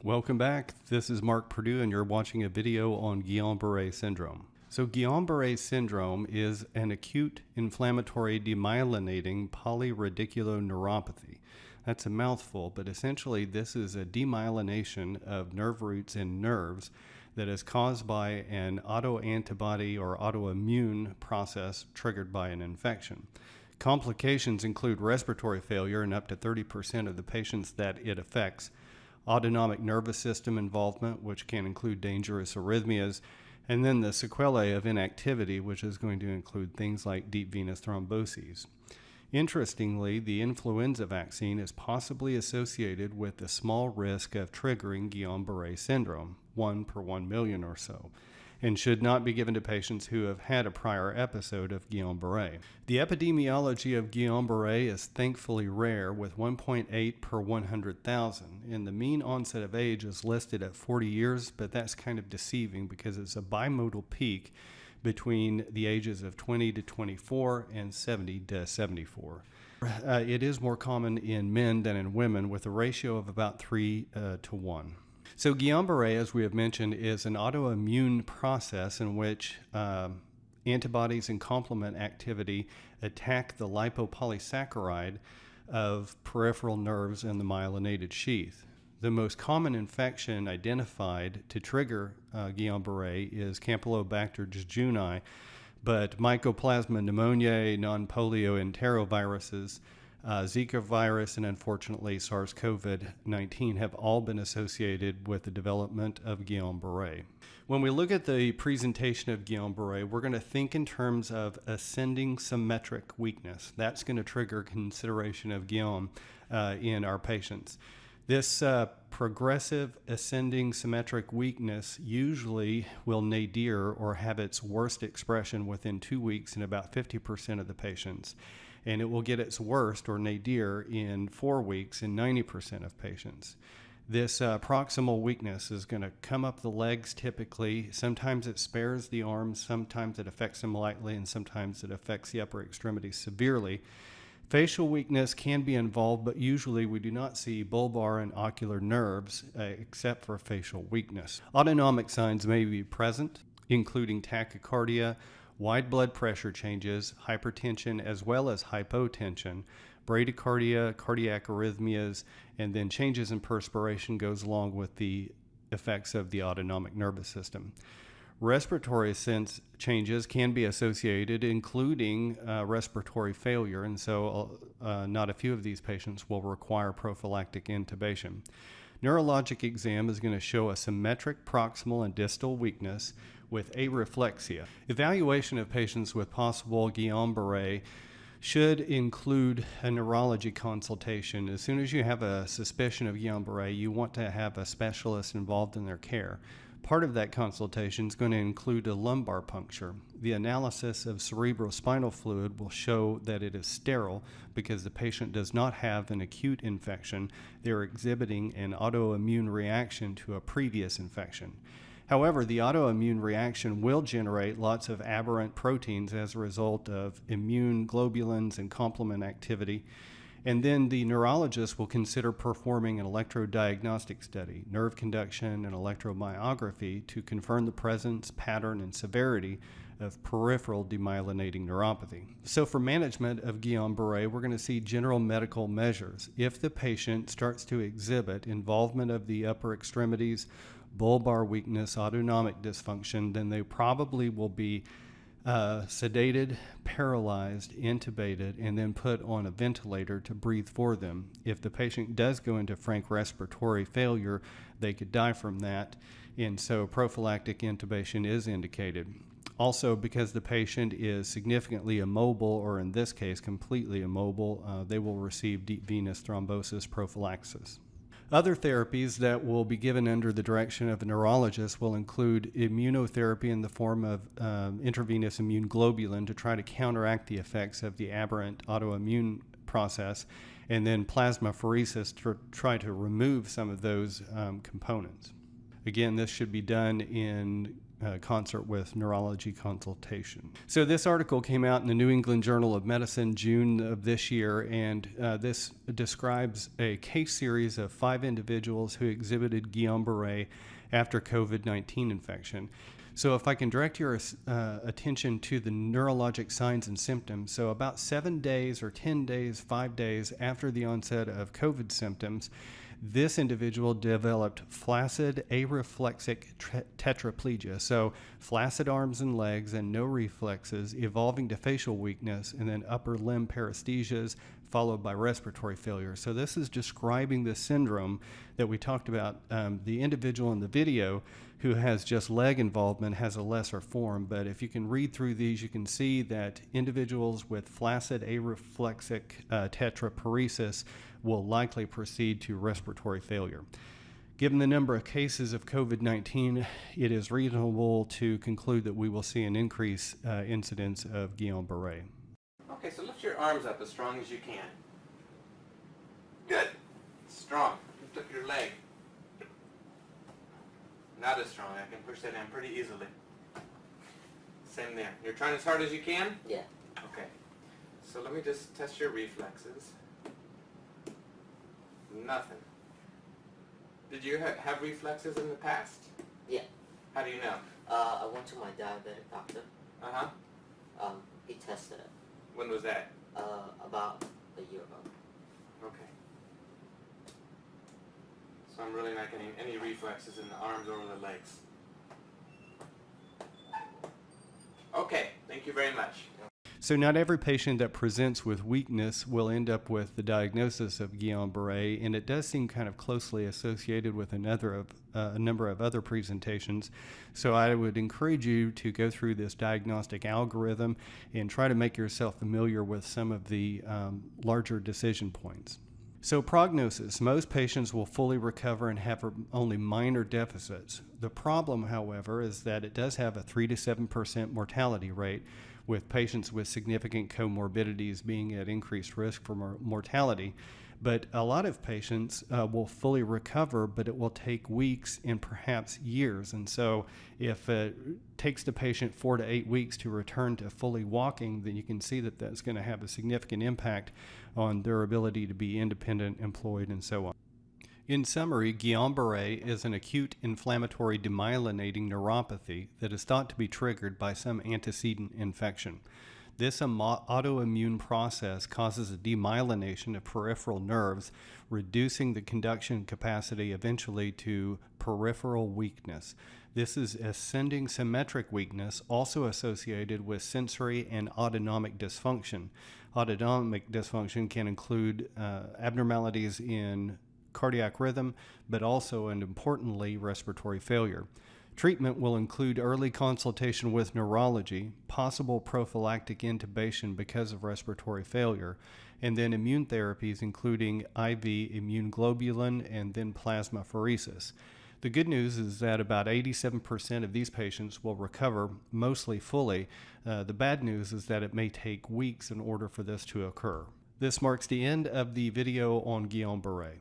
Welcome back. This is Mark Purdue, and you're watching a video on Guillain-Barre syndrome. So Guillain-Barre syndrome is an acute inflammatory demyelinating polyradiculoneuropathy. That's a mouthful, but essentially this is a demyelination of nerve roots in nerves that is caused by an autoantibody or autoimmune process triggered by an infection. Complications include respiratory failure in up to 30% of the patients that it affects, autonomic nervous system involvement, which can include dangerous arrhythmias, and then the sequelae of inactivity, which is going to include things like deep venous thromboses. Interestingly, the influenza vaccine is possibly associated with a small risk of triggering Guillain-Barre syndrome, 1 per 1 million or so, and should not be given to patients who have had a prior episode of Guillain-Barre. The epidemiology of Guillain-Barre is thankfully rare, with 1.8 per 100,000, and the mean onset of age is listed at 40 years, but that's kind of deceiving because it's a bimodal peak between the ages of 20 to 24 and 70 to 74. It is more common in men than in women, with a ratio of about 3 to 1. So Guillain-Barre, as we have mentioned, is an autoimmune process in which antibodies and complement activity attack the lipopolysaccharide of peripheral nerves in the myelinated sheath. The most common infection identified to trigger Guillain-Barre is Campylobacter jejuni, but Mycoplasma pneumoniae, non-polio enteroviruses, Zika virus, and unfortunately SARS-CoV-19 have all been associated with the development of Guillain-Barre. When we look at the presentation of Guillain-Barre, we're going to think in terms of ascending symmetric weakness. That's going to trigger consideration of Guillain in our patients. This progressive ascending symmetric weakness usually will nadir or have its worst expression within 2 weeks in about 50% of the patients, and it will get its worst or nadir in 4 weeks in 90% of patients. This proximal weakness is going to come up the legs typically. Sometimes it spares the arms, sometimes it affects them lightly, and sometimes it affects the upper extremities severely. Facial weakness can be involved, but usually we do not see bulbar and ocular nerves except for facial weakness. Autonomic signs may be present, including tachycardia, wide blood pressure changes, hypertension, as well as hypotension, bradycardia, cardiac arrhythmias, and then changes in perspiration goes along with the effects of the autonomic nervous system. Respiratory sense changes can be associated, including respiratory failure, and so not a few of these patients will require prophylactic intubation. Neurologic exam is going to show a symmetric proximal and distal weakness with areflexia. Evaluation of patients with possible Guillain-Barre should include a neurology consultation. As soon as you have a suspicion of Guillain-Barre, you want to have a specialist involved in their care. Part of that consultation is going to include a lumbar puncture. The analysis of cerebrospinal fluid will show that it is sterile because the patient does not have an acute infection. They're exhibiting an autoimmune reaction to a previous infection. However, the autoimmune reaction will generate lots of aberrant proteins as a result of immune globulins and complement activity. And then the neurologist will consider performing an electrodiagnostic study, nerve conduction and electromyography, to confirm the presence, pattern, and severity of peripheral demyelinating neuropathy. So for management of Guillain-Barre, we're going to see general medical measures. If the patient starts to exhibit involvement of the upper extremities, bulbar weakness, autonomic dysfunction, then they probably will be sedated, paralyzed, intubated, and then put on a ventilator to breathe for them. If the patient does go into frank respiratory failure, they could die from that, and so prophylactic intubation is indicated. Also, because the patient is significantly immobile, or in this case completely immobile, they will receive deep venous thrombosis prophylaxis. Other therapies that will be given under the direction of a neurologist will include immunotherapy in the form of intravenous immune globulin to try to counteract the effects of the aberrant autoimmune process, and then plasmapheresis to try to remove some of those components. Again, this should be done in concert with neurology consultation. So this article came out in the New England Journal of Medicine June of this year, and this describes a case series of 5 individuals who exhibited Guillain-Barré after COVID-19 infection. So if I can direct your attention to the neurologic signs and symptoms, so about 7 days or 10 days, 5 days after the onset of COVID symptoms, this individual developed flaccid areflexic tetraplegia, so flaccid arms and legs and no reflexes, evolving to facial weakness, and then upper limb paresthesias, followed by respiratory failure. So this is describing the syndrome that we talked about. The individual in the video who has just leg involvement has a lesser form, but if you can read through these, you can see that individuals with flaccid areflexic tetraparesis will likely proceed to respiratory failure. Given the number of cases of COVID-19, it is reasonable to conclude that we will see an increased incidence of Guillain-Barré. Okay, so lift your arms up as strong as you can. Good. Strong. Lift up your leg. Not as strong. I can push that in pretty easily. Same there. You're trying as hard as you can? Yeah. Okay. So let me just test your reflexes. Nothing. Did you have reflexes in the past? Yeah. How do you know? I went to my diabetic doctor. Uh-huh. He tested it. When was that? About a year ago. Okay. So I'm really not getting any reflexes in the arms or the legs. Okay, thank you very much. So not every patient that presents with weakness will end up with the diagnosis of Guillain-Barré, and it does seem kind of closely associated with a number of other presentations. So I would encourage you to go through this diagnostic algorithm and try to make yourself familiar with some of the larger decision points. So prognosis, most patients will fully recover and have only minor deficits. The problem, however, is that it does have a 3 to 7% mortality rate, with patients with significant comorbidities being at increased risk for mortality. But a lot of patients will fully recover, but it will take weeks and perhaps years. And so if it takes the patient 4 to 8 weeks to return to fully walking, then you can see that that's going to have a significant impact on their ability to be independent, employed, and so on. In summary, Guillain-Barré is an acute inflammatory demyelinating neuropathy that is thought to be triggered by some antecedent infection. This autoimmune process causes a demyelination of peripheral nerves, reducing the conduction capacity eventually to peripheral weakness. This is ascending symmetric weakness, also associated with sensory and autonomic dysfunction. Autonomic dysfunction can include abnormalities in cardiac rhythm, but also and importantly, respiratory failure. Treatment will include early consultation with neurology, possible prophylactic intubation because of respiratory failure, and then immune therapies including IV immune globulin and then plasmapheresis. The good news is that about 87% of these patients will recover, mostly fully. The bad news is that it may take weeks in order for this to occur. This marks the end of the video on Guillain-Barré.